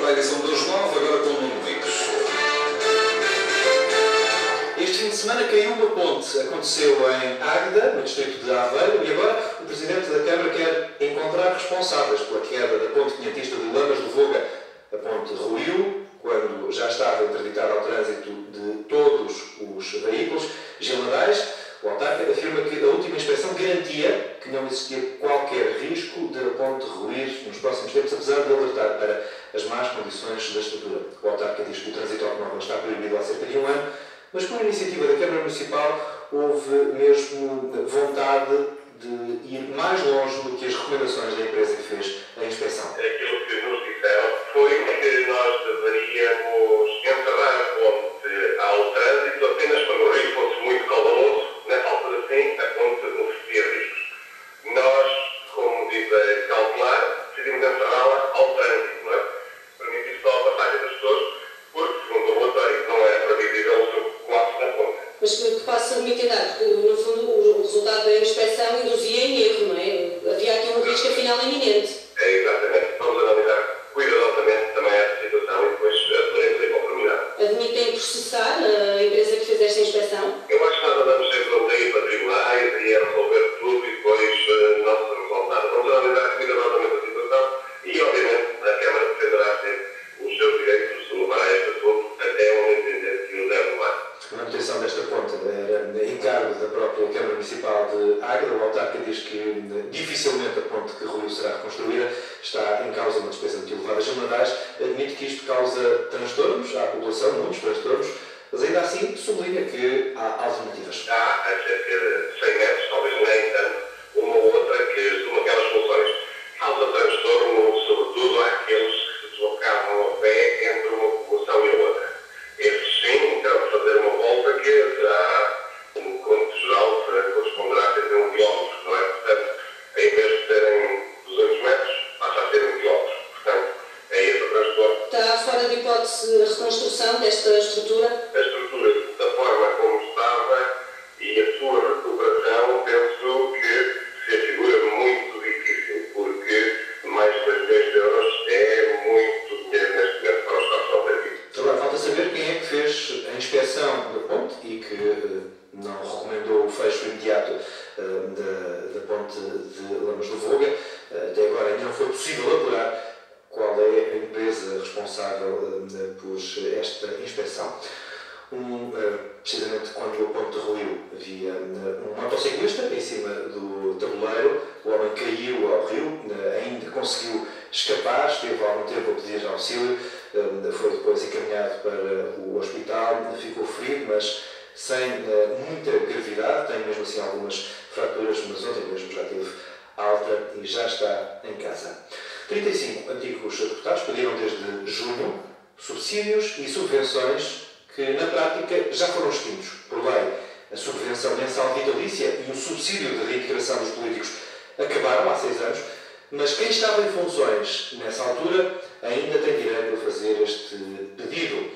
para a edição das 9, agora com o Nuno Ricos. Este fim de semana caiu uma ponte. Aconteceu em Águeda, no distrito de Aveiro, e agora o Presidente da Câmara quer encontrar responsáveis pela queda da ponte quinhentista de Lamas do Voga. A ponte ruiu quando já estava interditada ao trânsito de todos os veículos. Gil Nadais, o autarca, afirma que a última inspeção garantia que não existia qualquer risco de a ponte ruir nos próximos tempos, apesar de alertar para as más condições da estrutura. O autarca diz que o trânsito automóvel está proibido há cerca de um ano, mas com a iniciativa da Câmara Municipal houve mesmo vontade de ir mais longe do que as recomendações da empresa que fez a inspeção. Aquilo que nos disseram foi que nós deveríamos encerrar a ponte ao trânsito apenas quando o rio fosse muito caudaloso. Nessa altura, sim, a ponte oferecia riscos. Nós, como diz a cautelar, decidimos encerrá-la ao trânsito, não é? Permitir só a passagem das pessoas, porque, segundo o relatório, não era previsível o colapso na ponte. Mas que passa-me a entender, porque no fundo o resultado da inspeção induzia em erro, não é? Havia aqui um risco afinal iminente. É, exatamente. Vamos analisar cuidadosamente também esta situação e depois poderemos ir conformidade. Admitem processar a empresa que fez esta inspeção? Eu acho que nós andamos sempre a ir para tribunais e a resolver tudo e depois não se resolve nada. Vamos analisar cuidadosamente a situação e, obviamente, a Câmara defenderá sempre os seus direitos, levará este assunto até onde entender que o deve levar. A manutenção desta ponte era encargo da própria Câmara Municipal de Águeda. O autarca diz que dificilmente a ponte que ruiu será reconstruída. Está em causa uma despesa muito elevada. Gil Nadais admite que isto causa transtornos à população, muitos transtornos, mas ainda assim sublinha que há alternativas. Há a cerca de 100 metros, talvez nem tanto, uma ou outra que assume aquelas funções. Causa transtorno, sobretudo, àqueles que se deslocavam a pé entre uma população e a outra. Esses sim, terão de fazer uma volta que será, no conto geral, corresponderá a cerca de 1 quilómetro, não é? Portanto, em vez de serem 200 metros, passa a ser 1 quilómetro. Portanto, é esse o transtorno. Está fora de hipótese a reconstrução desta estrutura? A estrutura, da forma como estava e a sua recuperação, penso que se afigura muito difícil, porque mais de 2 milhões de euros é muito dinheiro neste momento para os nossos objetivos. Agora falta saber quem é que fez a inspeção da ponte e que não recomendou o fecho imediato da ponte de Lamas do Voga. Até agora ainda não foi possível apurar qual é a empresa responsável por esta inspeção. Precisamente quando a ponte ruiu, havia um motociclista em cima do tabuleiro. O homem caiu ao rio, ainda conseguiu escapar, esteve algum tempo a pedir auxílio, foi depois encaminhado para o hospital, ficou ferido, mas sem muita gravidade, tem mesmo assim algumas fraturas, mas ontem mesmo já teve alta e já está em casa. 35 antigos deputados pediram desde junho subsídios e subvenções que, na prática, já foram extintos por lei. A subvenção mensal vitalícia e o subsídio de reintegração dos políticos acabaram há 6 anos, mas quem estava em funções nessa altura ainda tem direito a fazer este pedido.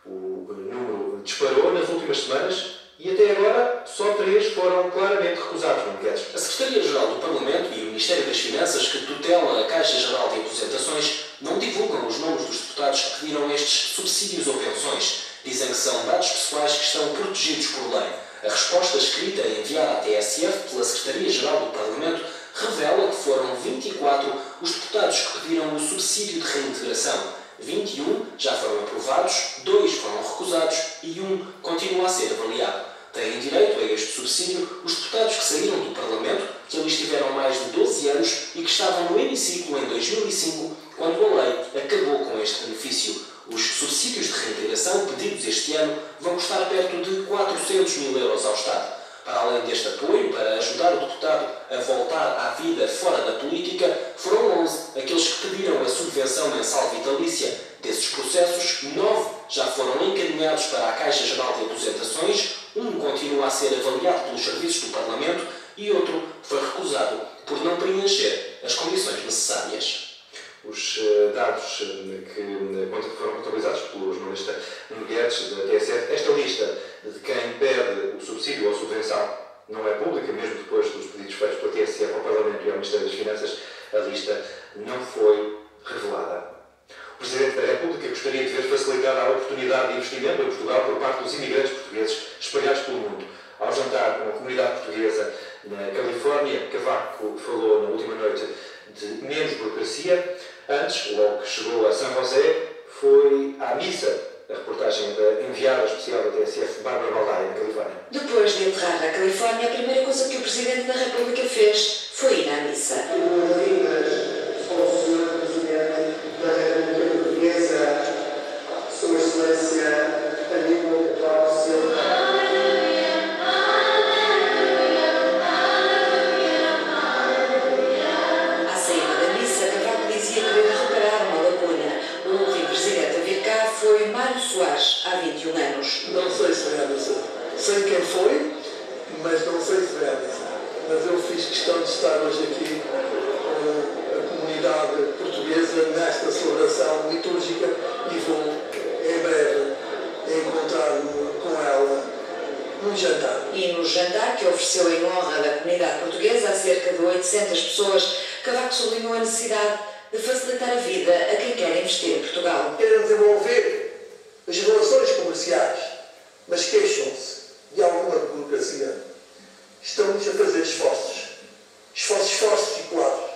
O número disparou nas últimas semanas e até agora só 3 foram claramente recusados, não queres? A Secretaria-Geral do Parlamento e o Ministério das Finanças, que tutela a Caixa Geral de Aposentações, não divulgam os nomes dos deputados que pediram estes subsídios ou pensões. Dizem que são dados pessoais que estão protegidos por lei. A resposta escrita enviada à TSF pela Secretaria-Geral do Parlamento revela que foram 24 os deputados que pediram o subsídio de reintegração. 21 já foram aprovados, 2 foram recusados e 1 continua a ser avaliado. Têm direito a este subsídio os deputados que saíram do Parlamento, que ali estiveram mais de 12 anos e que estavam no hemiciclo em 2005, quando a lei acabou com este benefício. Os subsídios de reintegração pedidos este ano vão custar perto de 400 mil euros ao Estado. Para além deste apoio, para ajudar o deputado a voltar à vida fora da política, foram 11 aqueles que pediram a subvenção mensal vitalícia. Desses processos, 9 já foram encaminhados para a Caixa Geral de Aposentações, 1 continua a ser avaliado pelos serviços do Parlamento e outro foi recusado por não preencher as condições necessárias. Os dados que foram contabilizados pelo jornalista Nuno Guedes da TSF, esta lista de quem pede o subsídio ou a subvenção não é pública, mesmo depois dos pedidos feitos pela TSF ao Parlamento e ao Ministério das Finanças, a lista não foi revelada. Presidente da República gostaria de ver facilitada a oportunidade de investimento em Portugal por parte dos imigrantes portugueses espalhados pelo mundo. Ao jantar com a comunidade portuguesa na Califórnia, Cavaco falou na última noite de menos burocracia. Antes, logo que chegou a São José, foi à missa. A reportagem da enviada especial da TSF, Bárbara Baldaia, na Califórnia. Depois de enterrar na Califórnia, a primeira coisa que o Presidente da República fez foi ir à missa. Boas-vindas ao Sr. Presidente da República Portuguesa, Sua Excelência Aníbal Cavaco Silva. À saída da missa, Cavaco dizia querer reparar uma lacuna. O último Presidente a vir cá foi Mário Soares, há 21 anos. Não sei se vai avançar. Sei quem foi, mas não sei se vai avançar. Mas eu fiz questão de estar hoje aqui com a comunidade portuguesa nesta celebração litúrgica e vou, em breve, encontrar-me com ela num jantar. E no jantar que ofereceu em honra da comunidade portuguesa a cerca de 800 pessoas, Cavaco sublinhou a necessidade de facilitar a vida a quem quer investir em Portugal. Querem desenvolver as relações comerciais, mas queixam-se de alguma burocracia. Estamos a fazer esforços claros,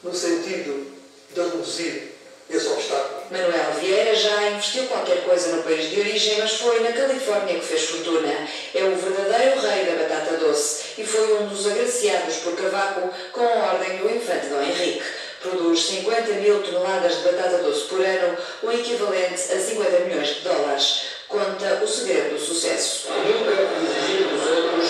no sentido de reduzir esse obstáculo. Manuel Vieira já investiu qualquer coisa no país de origem, mas foi na Califórnia que fez fortuna. É o verdadeiro rei da batata doce e foi um dos agraciados por Cavaco com a ordem do infante Dom Henrique. Produz 50 mil toneladas de batata doce por ano, o equivalente a 50 milhões de dólares. Conta o segredo do sucesso. Nunca exigir dos outros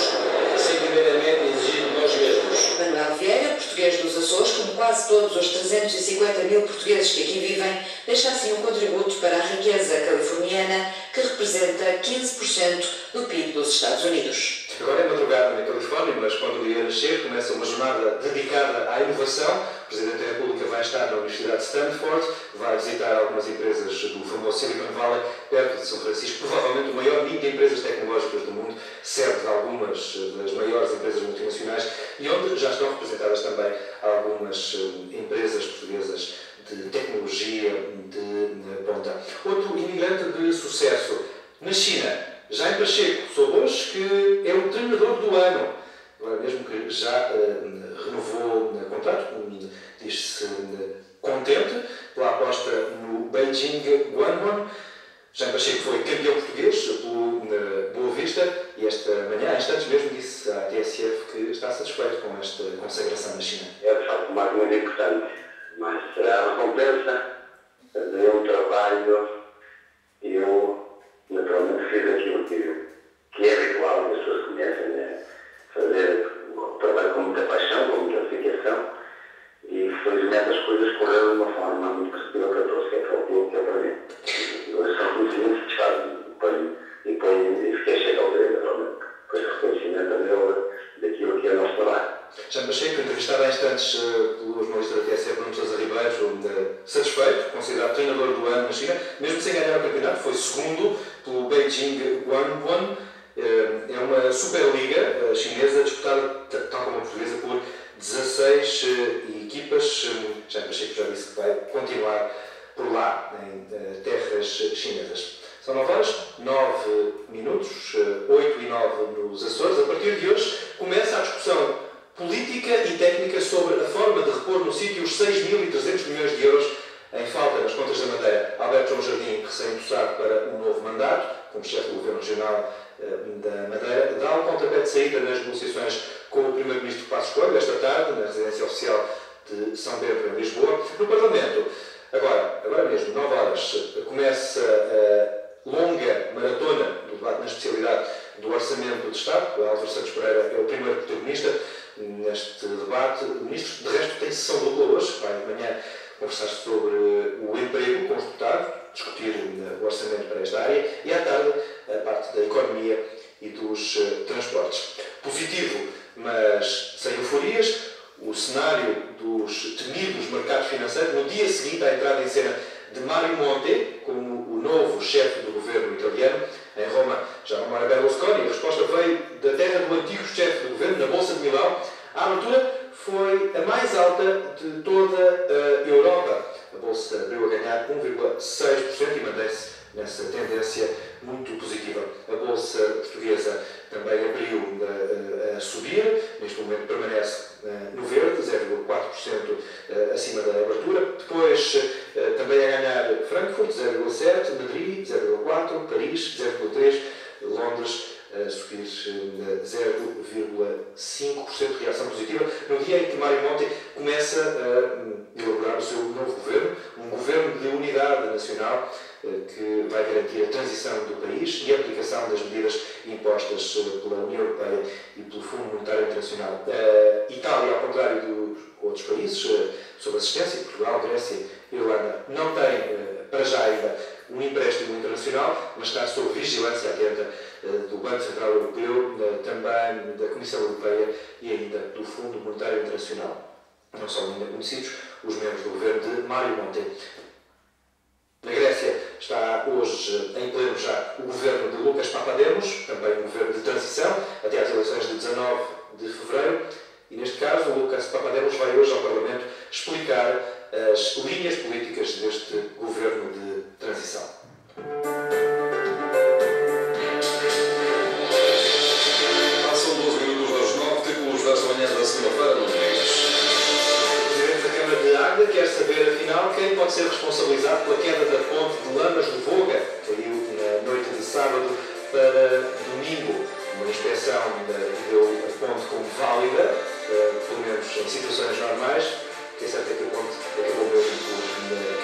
sem primeiramente exigir de nós mesmos. Manuel Vieira, português dos Açores, como quase todos os 350 mil portugueses que aqui vivem, deixa assim um contributo para a riqueza californiana, que representa 15% do PIB dos Estados Unidos. Agora é madrugada na Califórnia, mas quando o dia nascer começa uma jornada dedicada à inovação. O Presidente da República vai estar na Universidade de Stanford, vai visitar algumas empresas do famoso Silicon Valley, perto de São Francisco, provavelmente o maior ninho de empresas tecnológicas do mundo, sede de algumas das maiores empresas multinacionais e onde já estão representadas também algumas empresas portuguesas de tecnologia de ponta. Outro imigrante de sucesso na China. Jaime Pacheco soube hoje que é o treinador do ano. Agora mesmo que já renovou o contrato, diz-se contente pela aposta no Beijing Guangwon. Jaime Pacheco foi campeão português pelo Boa Vista e esta manhã, instantes mesmo, disse à TSF que está satisfeito com esta consagração na China. É de facto mais muito importante, mas será a recompensa de um trabalho. Eu naturalmente fiz aquilo que é habitual, as pessoas conhecem, né? Fazer o trabalho com muita paixão, com muita dedicação, e felizmente as coisas correram de uma forma muito positiva que eu trouxe, que é o que é para mim. Eu sou conhecimento satisfado e fiquei cheio de alegria, naturalmente, com esse reconhecimento meu daquilo que é o nosso trabalho. Jaime Pacheco, entrevistado há instantes pelo jornalista da TSF, Nuno Sousa Ribeiro, satisfeito, considerado treinador do ano na China, mesmo sem ganhar o campeonato, foi segundo pelo Beijing Guangwon. É uma Superliga chinesa disputada, tal como a portuguesa, por 16 equipas. Jaime Pacheco já disse que vai continuar por lá, em terras chinesas. São 9 horas, 9 minutos, 8 e 9 nos Açores. A partir de hoje começa a discussão política e técnica sobre a forma de repor no sítio os 6.300 milhões de euros em falta nas contas da Madeira. Alberto João Jardim, recém-possado para um novo mandato, como chefe do Governo Regional da Madeira, dá um pontapé de saída nas negociações com o Primeiro-Ministro Passos Coelho, esta tarde, na residência oficial de São Pedro, em Lisboa. No Parlamento, agora mesmo, 9 horas, começa a longa maratona do debate na especialidade do Orçamento de Estado. O Álvaro Santos Pereira é o primeiro protagonista neste debate. O Ministro, de resto, tem sessão dupla hoje, vai de manhã conversar sobre o emprego com os deputados, discutir o orçamento para esta área, e à tarde a parte da economia e dos transportes. Positivo, mas sem euforias, o cenário dos temidos mercados financeiros no dia seguinte à entrada em cena de Mario Monti como o novo chefe do governo italiano. Em Roma já não era Berlusconi, a resposta veio da terra do antigo chefe do governo, na Bolsa de Milão. A abertura foi a mais alta de toda a Europa. a Bolsa abriu a ganhar 1,6% e mantém-se nessa tendência muito positiva. A Bolsa Portuguesa também abriu a subir, neste momento permanece no verde, 0,4% acima da abertura. Depois também a ganhar Frankfurt, 0,7%, Madrid, 0,4%, Paris, 0,3%, Londres a subir 0,5% reação positiva, no dia em que Mário Monti começa a elaborar o seu novo governo, um governo de unidade nacional que vai garantir a transição do país e a aplicação das medidas impostas pela União Europeia e pelo Fundo Monetário Internacional. A Itália, ao contrário dos outros países, sob assistência, Portugal, Grécia e Irlanda, não tem para já ainda um empréstimo internacional, mas está sob vigilância atenta do Banco Central Europeu, também da Comissão Europeia e ainda do Fundo Monetário Internacional. Não são ainda conhecidos os membros do governo de Mário Monti. Na Grécia está hoje em pleno já o governo de Lucas Papademos, também um governo de transição, até às eleições de 19 de fevereiro. E neste caso, o Lucas Papademos vai hoje ao Parlamento explicar as linhas políticas deste governo de transição. Passam 12 minutos das 9, títulos desta manhã da segunda-feira, no Domingos. O Presidente da Câmara de Águeda quer saber, afinal, quem pode ser responsabilizado pela queda da ponte de Lamas do Voga, que caiu na noite de sábado para domingo. Uma inspeção deu a ponte como válida, pelo menos em situações normais. O que é certo é que a ponte acabou mesmo por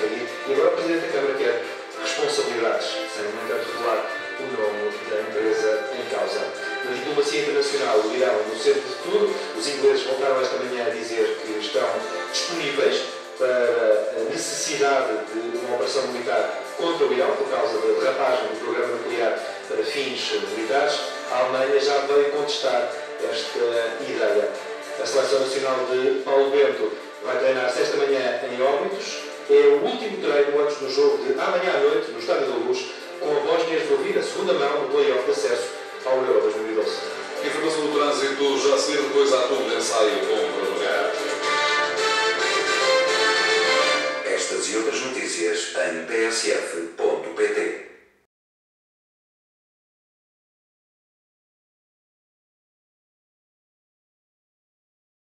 cair. E agora o Presidente da Câmara quer responsabilidades, sem, no entanto, revelar o nome da empresa em causa. Na diplomacia internacional, o Irão no centro de tudo. Os ingleses voltaram esta manhã a dizer que estão disponíveis para a necessidade de uma operação militar contra o Irão, por causa da derrapagem do programa nuclear para fins militares. A Alemanha já veio contestar esta ideia. A Seleção Nacional de Paulo Bento vai treinar-se esta manhã em Óbidos. É o último treino antes do jogo de amanhã à noite, no Estádio da Luz, com a Bósnia-Herzegovina, segunda mão do play-off de acesso ao Euro 2012. Informação do trânsito já a seguir, depois há tudo de ensaio com Bruno Guerra. Estas e outras notícias em PSF.